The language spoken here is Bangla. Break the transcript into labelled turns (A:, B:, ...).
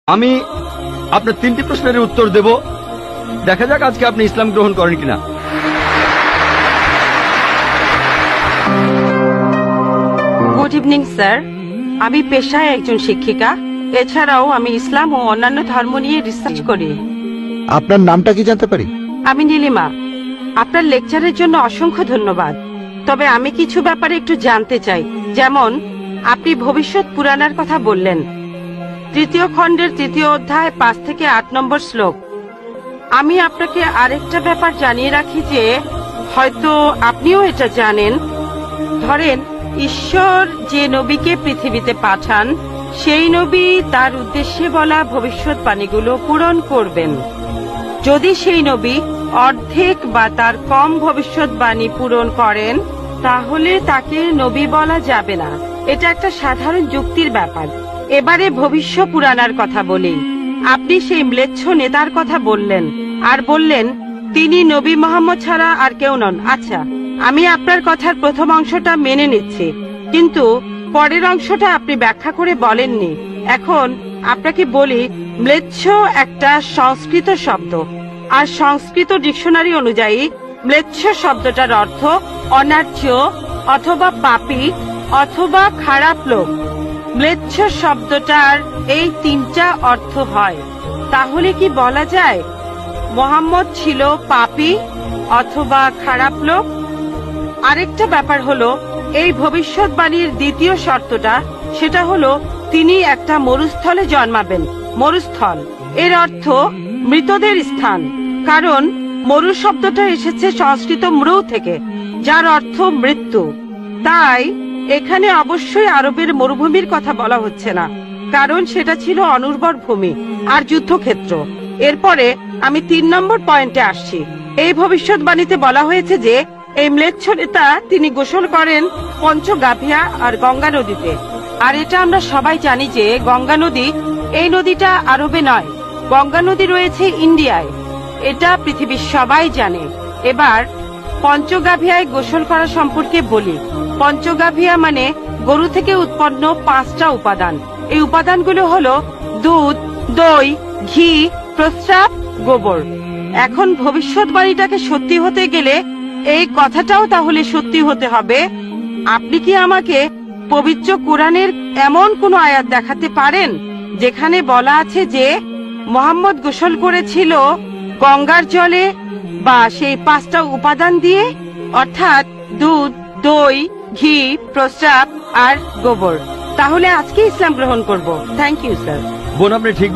A: আমি আপনার 3টি প্রশ্নের উত্তর দেব, দেখা যাক আজকে আপনি ইসলাম গ্রহণ করেন কিনা।
B: গুড ইভিনিং স্যার, আমি পেশায় একজন শিক্ষিকা। এছাড়াও আমি ইসলাম ও অন্যান্য ধর্ম নিয়ে রিসার্চ করি।
C: আপনার নামটা কি জানতে পারি?
B: আমি নীলিমা। আপনার লেকচারের জন্য অসংখ্য ধন্যবাদ। তবে আমি কিছু ব্যাপারে একটু জানতে চাই। যেমন আপনি ভবিষ্যৎ পুরাণের কথা বললেন, 3য় খণ্ডের 3য় অধ্যায় 5 থেকে 8 নম্বর শ্লোক। আমি আপনাকে আরেকটা ব্যাপার জানিয়ে রাখি যে হয়তো আপনিও এটা জানেন। ধরেন ঈশ্বর যে নবীকে পৃথিবীতে পাঠান, সেই নবী তার উদ্দেশ্যে বলা ভবিষ্যৎবাণীগুলো পূরণ করবেন। যদি সেই নবী অর্ধেক বা তার কম ভবিষ্যৎবাণী পূরণ করেন, তাহলে তাকে নবী বলা যাবে না। এটা একটা সাধারণ যুক্তির ব্যাপার। এবারে ভবিষ্য পুরাণার কথা বলি। আপনি সেই ম্লেচ্ছ নেতার কথা বললেন আর বললেন তিনি নবী মোহাম্মদ ছাড়া আর কেউ নন। আচ্ছা, আমি আপনার কথার প্রথম অংশটা মেনে নিচ্ছি, কিন্তু পরের অংশটা আপনি ব্যাখ্যা করে বলেননি। এখন আপনাকে বলি, ম্লেচ্ছ একটা সংস্কৃত শব্দ, আর সংস্কৃত ডিকশনারি অনুযায়ী ম্লেচ্ছ শব্দটার অর্থ অনার্য অথবা পাপী অথবা খারাপ লোক। ম্লেচ্ছ শব্দটার এই 3টা অর্থ হয়। তাহলে কি বলা যায় মোহাম্মদ ছিল পাপী অথবা খারাপ লোক? আরেকটা ব্যাপার হলো, এই ভবিষ্যৎবাণীর দ্বিতীয় শর্তটা, সেটা হলো তিনি একটা মরুস্থলে জন্মাবেন। মরুস্থল এর অর্থ মৃতদের স্থান, কারণ মরু শব্দটা এসেছে সংস্কৃত মৃ থেকে, যার অর্থ মৃত্যু। তাই এখানে অবশ্যই আরবের মরুভূমির কথা বলা হচ্ছে না, কারণ সেটা ছিল অনুর্বর ভূমি আর যুদ্ধক্ষেত্র। এরপরে আমি 3 নম্বর পয়েন্টে আসছি। এই ভবিষ্যৎবাণীতে বলা হয়েছে যে এই ম্লেচ্ছ নেতা তিনি গোসল করেন পঞ্চগাভিয়া আর গঙ্গা নদীতে। আর এটা আমরা সবাই জানি যে গঙ্গা নদী, এই নদীটা আরবে নয়, গঙ্গা নদী রয়েছে ইন্ডিয়ায়। এটা পৃথিবীর সবাই জানে। এবার পঞ্চগাভিয়ায় গোসল করা সম্পর্কে বলি। পঞ্চগাভিয়া মানে গরু থেকে উৎপন্ন 5টা উপাদান। এই উপাদানগুলো হলো দুধ, দই, ঘি, প্রস্রাব, গোবর। এখন ভবিষ্যৎবাণীটাকে সত্যি হতে গেলে এই কথাটাও তাহলে সত্যি হতে হবে। আপনি কি আমাকে পবিত্র কোরআনের এমন কোন আয়াত দেখাতে পারেন যেখানে বলা আছে যে মোহাম্মদ গোসল করেছিল গঙ্গার জলে বা সেই 5টা উপাদান দিয়ে, অর্থাৎ দুধ, দই, ঘি, প্রস্রাব আর গোবর? তাহলে আজকে ইসলাম গ্রহণ করব। Thank you sir.
A: বোন, আপনি ঠিক